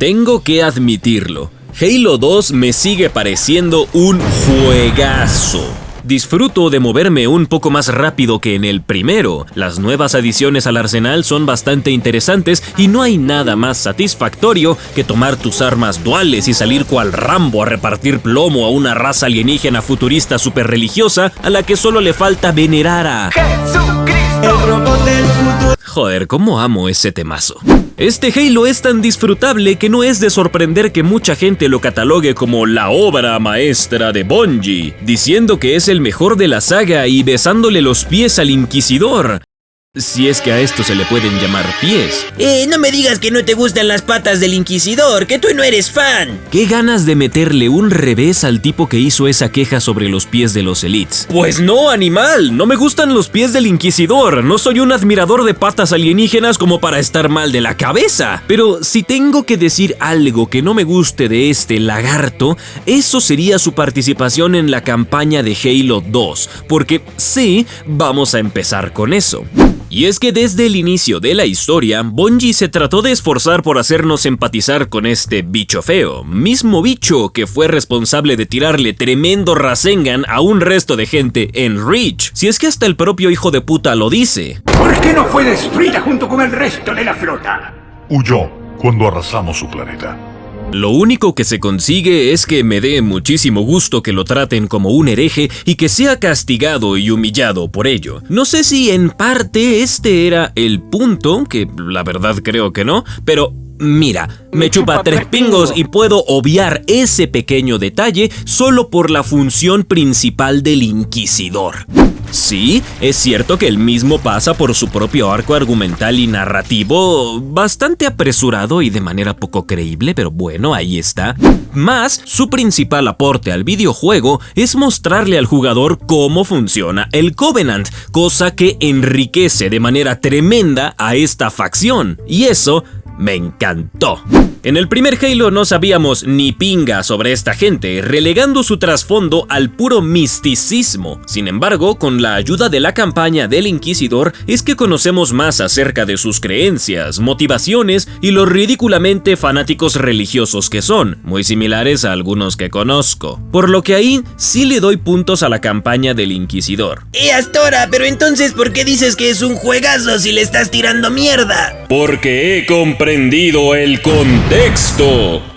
Tengo que admitirlo, Halo 2 me sigue pareciendo un juegazo. Disfruto de moverme un poco más rápido que en el primero. Las nuevas adiciones al arsenal son bastante interesantes y no hay nada más satisfactorio que tomar tus armas duales y salir cual Rambo a repartir plomo a una raza alienígena futurista super religiosa a la que solo le falta venerar a Jesucristo, el robot del futuro. Joder, cómo amo ese temazo. Este Halo es tan disfrutable que no es de sorprender que mucha gente lo catalogue como la obra maestra de Bungie, diciendo que es el mejor de la saga y besándole los pies al Inquisidor. Si es que a esto se le pueden llamar pies. No me digas que no te gustan las patas del Inquisidor, que tú no eres fan. Qué ganas de meterle un revés al tipo que hizo esa queja sobre los pies de los Elites. Pues no, animal, no me gustan los pies del Inquisidor, no soy un admirador de patas alienígenas como para estar mal de la cabeza. Pero si tengo que decir algo que no me guste de este lagarto, eso sería su participación en la campaña de Halo 2, porque sí, vamos a empezar con eso. Y es que desde el inicio de la historia, Bungie se trató de esforzar por hacernos empatizar con este bicho feo, mismo bicho que fue responsable de tirarle tremendo Rasengan a un resto de gente en Reach, si es que hasta el propio hijo de puta lo dice. ¿Por qué no fue destruida junto con el resto de la flota? Huyó cuando arrasamos su planeta. Lo único que se consigue es que me dé muchísimo gusto que lo traten como un hereje y que sea castigado y humillado por ello. No sé si en parte este era el punto, que la verdad creo que no, pero mira, me chupa tres pingos y puedo obviar ese pequeño detalle solo por la función principal del Inquisidor. Sí, es cierto que el mismo pasa por su propio arco argumental y narrativo bastante apresurado y de manera poco creíble, pero bueno, ahí está. Más, su principal aporte al videojuego es mostrarle al jugador cómo funciona el Covenant, cosa que enriquece de manera tremenda a esta facción, y eso me encantó. En el primer Halo no sabíamos ni pinga sobre esta gente, relegando su trasfondo al puro misticismo. Sin embargo, con la ayuda de la campaña del Inquisidor, es que conocemos más acerca de sus creencias, motivaciones y lo ridículamente fanáticos religiosos que son, muy similares a algunos que conozco. Por lo que ahí sí le doy puntos a la campaña del Inquisidor. Astora, pero entonces ¿por qué dices que es un juegazo si le estás tirando mierda? Porque he comprendido el contexto.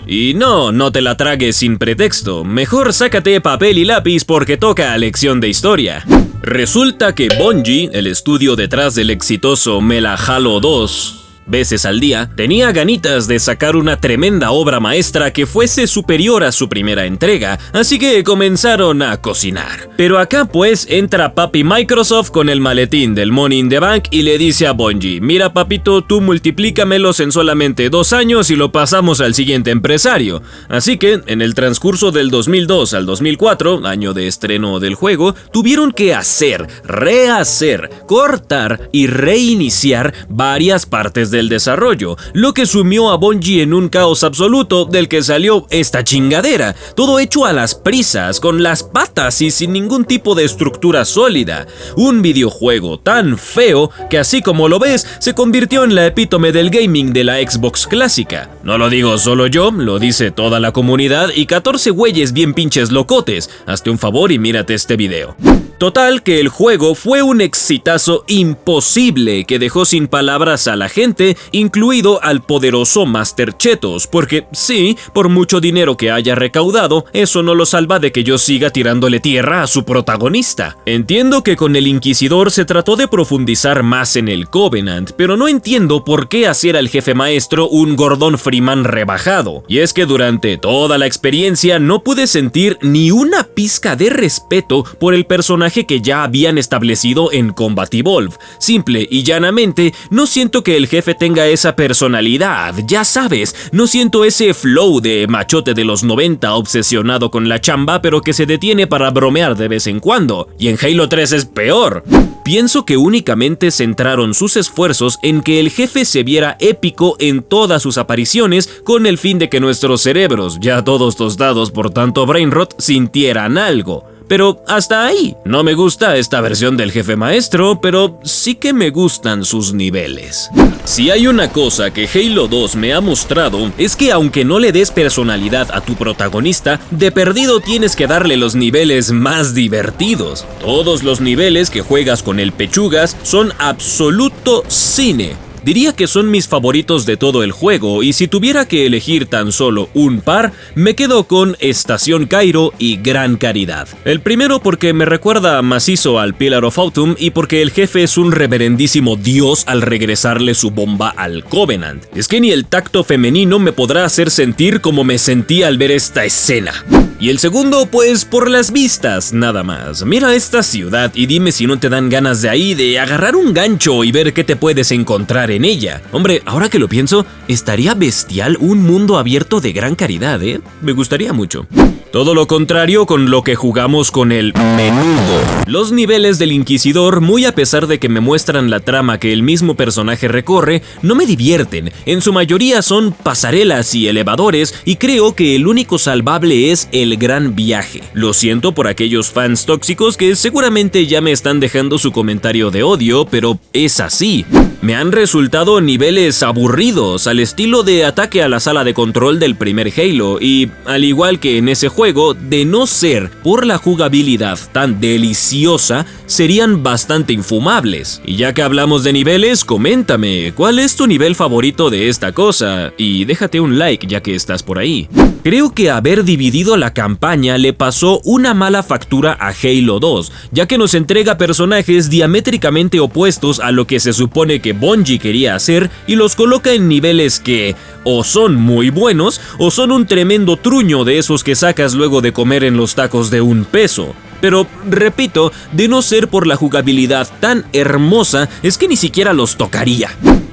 Y no te la tragues sin pretexto. Mejor sácate papel y lápiz porque toca lección de historia. Resulta que Bungie, el estudio detrás del exitoso Me la Halo 2 veces al día, tenía ganitas de sacar una tremenda obra maestra que fuese superior a su primera entrega, así que comenzaron a cocinar. Pero acá pues entra papi Microsoft con el maletín del Money in the Bank y le dice a Bungie: mira papito, tú multiplícamelos en solamente 2 años y lo pasamos al siguiente empresario. Así que en el transcurso del 2002 al 2004, año de estreno del juego, tuvieron que hacer, rehacer, cortar y reiniciar varias partes del desarrollo, lo que sumió a Bungie en un caos absoluto del que salió esta chingadera, todo hecho a las prisas, con las patas y sin ningún tipo de estructura sólida. Un videojuego tan feo que así como lo ves, se convirtió en la epítome del gaming de la Xbox clásica. No lo digo solo yo, lo dice toda la comunidad y 14 güeyes bien pinches locotes. Hazte un favor y mírate este video. Total que el juego fue un exitazo imposible que dejó sin palabras a la gente, incluido al poderoso Master Chetos, porque sí, por mucho dinero que haya recaudado, eso no lo salva de que yo siga tirándole tierra a su protagonista. Entiendo que con el Inquisidor se trató de profundizar más en el Covenant, pero no entiendo por qué hacer al jefe maestro un Gordon Freeman rebajado. Y es que durante toda la experiencia no pude sentir ni una pizca de respeto por el personaje que ya habían establecido en Combat Evolved. Simple y llanamente, no siento que el jefe tenga esa personalidad, ya sabes, no siento ese flow de machote de los 90 obsesionado con la chamba pero que se detiene para bromear de vez en cuando, y en Halo 3 es peor. Pienso que únicamente centraron sus esfuerzos en que el jefe se viera épico en todas sus apariciones con el fin de que nuestros cerebros, ya todos tostados por tanto brain rot, sintieran algo. Pero hasta ahí. No me gusta esta versión del jefe maestro, pero sí que me gustan sus niveles. Si hay una cosa que Halo 2 me ha mostrado, es que aunque no le des personalidad a tu protagonista, de perdido tienes que darle los niveles más divertidos. Todos los niveles que juegas con el Pechugas son absoluto cine. Diría que son mis favoritos de todo el juego, y si tuviera que elegir tan solo un par, me quedo con Estación Cairo y Gran Caridad. El primero porque me recuerda macizo al Pillar of Autumn y porque el jefe es un reverendísimo dios al regresarle su bomba al Covenant. Es que ni el tacto femenino me podrá hacer sentir como me sentí al ver esta escena. Y el segundo, pues por las vistas, nada más. Mira esta ciudad y dime si no te dan ganas de ahí de agarrar un gancho y ver qué te puedes encontrar en ella. Hombre, ahora que lo pienso, estaría bestial un mundo abierto de Gran Caridad, ¿eh? Me gustaría mucho. Todo lo contrario con lo que jugamos con el menudo. Los niveles del Inquisidor, muy a pesar de que me muestran la trama que el mismo personaje recorre, no me divierten. En su mayoría son pasarelas y elevadores, y creo que el único salvable es el Gran Viaje. Lo siento por aquellos fans tóxicos que seguramente ya me están dejando su comentario de odio, pero es así. Me han resultado niveles aburridos, al estilo de Ataque a la Sala de Control del primer Halo, y al igual que en ese juego, de no ser por la jugabilidad tan deliciosa, serían bastante infumables. Y ya que hablamos de niveles, coméntame, ¿cuál es tu nivel favorito de esta cosa? Y déjate un like ya que estás por ahí. Creo que haber dividido la campaña le pasó una mala factura a Halo 2, ya que nos entrega personajes diamétricamente opuestos a lo que se supone que Bungie quería hacer y los coloca en niveles que o son muy buenos o son un tremendo truño de esos que sacas luego de comer en los tacos de $1. Pero, repito, de no ser por la jugabilidad tan hermosa, es que ni siquiera los tocaría.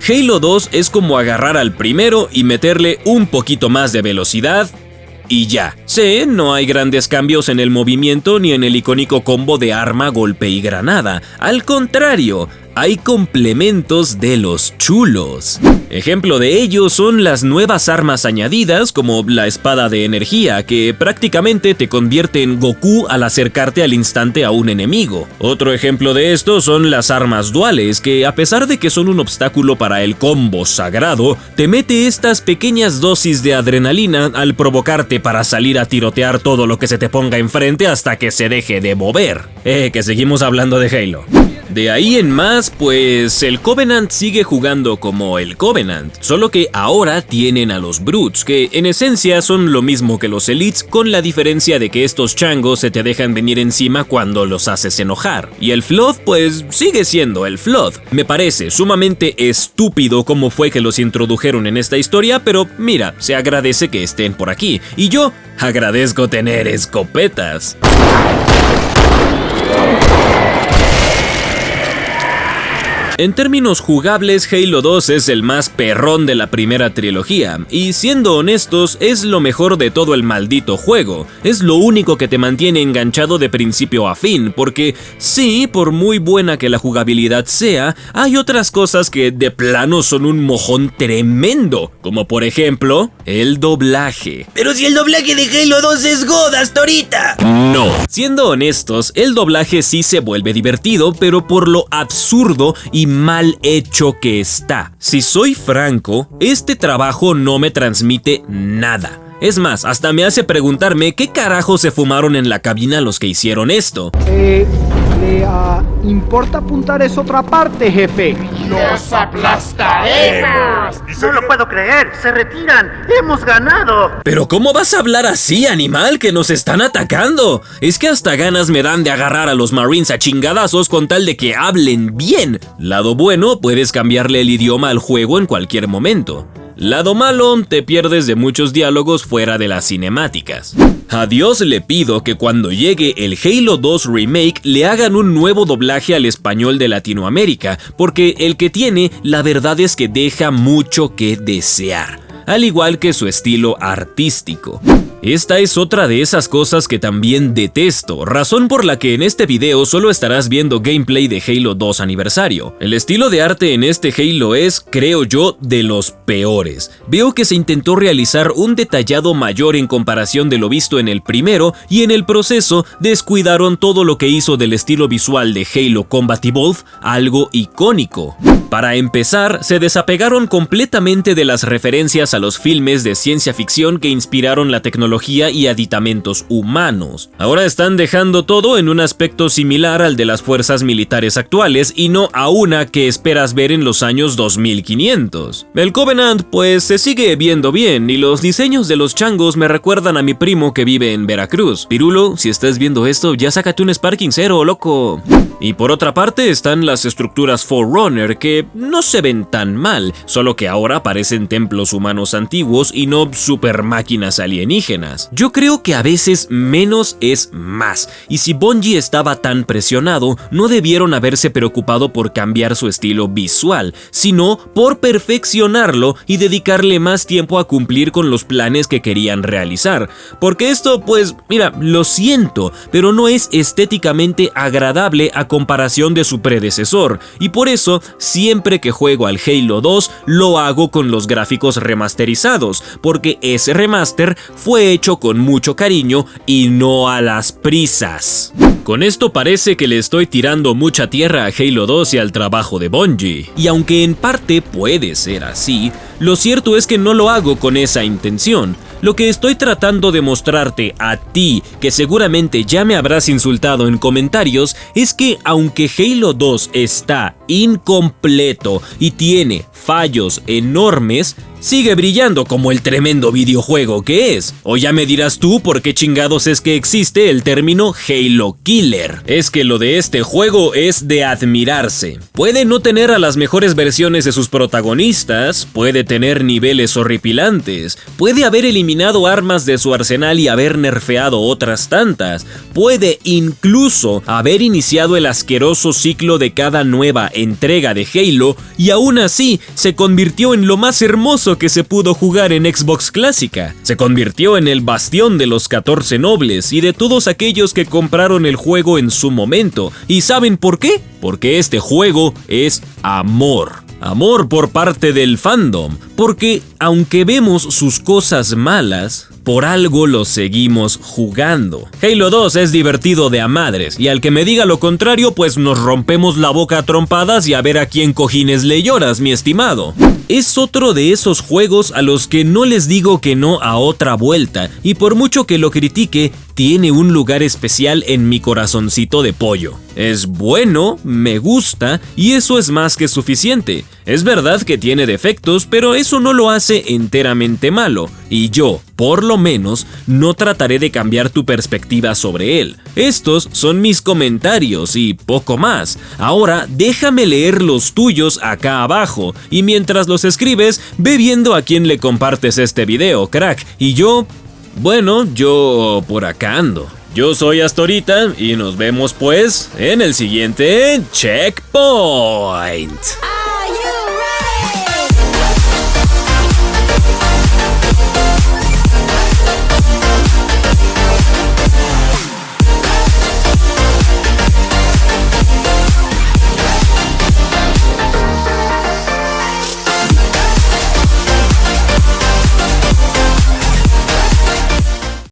Halo 2 es como agarrar al primero y meterle un poquito más de velocidad y ya. Sí, no hay grandes cambios en el movimiento ni en el icónico combo de arma, golpe y granada. Al contrario, hay complementos de los chulos. Ejemplo de ello son las nuevas armas añadidas, como la espada de energía, que prácticamente te convierte en Goku al acercarte al instante a un enemigo. Otro ejemplo de esto son las armas duales, que a pesar de que son un obstáculo para el combo sagrado, te mete estas pequeñas dosis de adrenalina al provocarte para salir a tirotear todo lo que se te ponga enfrente hasta que se deje de mover. Que seguimos hablando de Halo. De ahí en más, pues el Covenant sigue jugando como el Covenant, solo que ahora tienen a los Brutes, que en esencia son lo mismo que los Elites, con la diferencia de que estos changos se te dejan venir encima cuando los haces enojar. Y el Flood, pues sigue siendo el Flood. Me parece sumamente estúpido cómo fue que los introdujeron en esta historia, pero mira, se agradece que estén por aquí, y yo agradezco tener escopetas. En términos jugables, Halo 2 es el más perrón de la primera trilogía, y siendo honestos, es lo mejor de todo el maldito juego. Es lo único que te mantiene enganchado de principio a fin, porque sí, por muy buena que la jugabilidad sea, hay otras cosas que de plano son un mojón tremendo, como por ejemplo, el doblaje. Pero si el doblaje de Halo 2 es God hasta ahorita. No. Siendo honestos, el doblaje sí se vuelve divertido, pero por lo absurdo y mal hecho que está. Si soy franco, este trabajo no me transmite nada. Es más, hasta me hace preguntarme qué carajo se fumaron en la cabina los que hicieron esto. ¿Le importa apuntar esa otra parte, jefe? ¡Los aplastaremos! No lo puedo creer, se retiran, hemos ganado. Pero ¿cómo vas a hablar así, animal? Que nos están atacando. Es que hasta ganas me dan de agarrar a los Marines a chingadazos con tal de que hablen bien. Lado bueno, puedes cambiarle el idioma al juego en cualquier momento. Lado malo, te pierdes de muchos diálogos fuera de las cinemáticas. A Dios le pido que cuando llegue el Halo 2 Remake le hagan un nuevo doblaje al español de Latinoamérica, porque el que tiene, la verdad es que deja mucho que desear, al igual que su estilo artístico. Esta es otra de esas cosas que también detesto, razón por la que en este video solo estarás viendo gameplay de Halo 2 aniversario. El estilo de arte en este Halo es, creo yo, de los peores. Veo que se intentó realizar un detallado mayor en comparación de lo visto en el primero y en el proceso descuidaron todo lo que hizo del estilo visual de Halo Combat Evolved algo icónico. Para empezar, se desapegaron completamente de las referencias a los filmes de ciencia ficción que inspiraron la tecnología y aditamentos humanos. Ahora están dejando todo en un aspecto similar al de las fuerzas militares actuales y no a una que esperas ver en los años 2500. El Covenant pues se sigue viendo bien y los diseños de los changos me recuerdan a mi primo que vive en Veracruz. Pirulo, si estás viendo esto, ya sácate un Sparking 0, loco. Y por otra parte están las estructuras Forerunner que no se ven tan mal, solo que ahora parecen templos humanos antiguos y no super máquinas alienígenas. Yo creo que a veces menos es más, y si Bungie estaba tan presionado, no debieron haberse preocupado por cambiar su estilo visual, sino por perfeccionarlo y dedicarle más tiempo a cumplir con los planes que querían realizar. Porque esto, pues, mira, lo siento, pero no es estéticamente agradable a comparación de su predecesor, y por eso siempre que juego al Halo 2 lo hago con los gráficos remasterizados, porque ese remaster fue hecho con mucho cariño y no a las prisas. Con esto parece que le estoy tirando mucha tierra a Halo 2 y al trabajo de Bungie, y aunque en parte puede ser así, lo cierto es que no lo hago con esa intención. Lo que estoy tratando de mostrarte a ti, que seguramente ya me habrás insultado en comentarios, es que aunque Halo 2 está incompleto y tiene fallos enormes, sigue brillando como el tremendo videojuego que es. O ya me dirás tú por qué chingados es que existe el término Halo Killer. Es que lo de este juego es de admirarse. Puede no tener a las mejores versiones de sus protagonistas, puede tener niveles horripilantes, puede haber eliminado armas de su arsenal y haber nerfeado otras tantas, puede incluso haber iniciado el asqueroso ciclo de cada nueva entrega de Halo y aún así se convirtió en lo más hermoso que se pudo jugar en Xbox clásica. Se convirtió en el bastión de los 14 nobles y de todos aquellos que compraron el juego en su momento. ¿Y saben por qué? Porque este juego es amor. Amor por parte del fandom, porque aunque vemos sus cosas malas, por algo lo seguimos jugando. Halo 2 es divertido de a madres, y al que me diga lo contrario, pues nos rompemos la boca a trompadas y a ver a quién cojines le lloras, mi estimado. Es otro de esos juegos a los que no les digo que no a otra vuelta, y por mucho que lo critique, tiene un lugar especial en mi corazoncito de pollo. Es bueno, me gusta, y eso es más que suficiente. Es verdad que tiene defectos, pero eso no lo hace enteramente malo, y yo, por lo menos, no trataré de cambiar tu perspectiva sobre él. Estos son mis comentarios y poco más. Ahora déjame leer los tuyos acá abajo, y mientras los escribes, ve viendo a quién le compartes este video, crack, y yo por acá ando. Yo soy Astorita y nos vemos pues en el siguiente Checkpoint.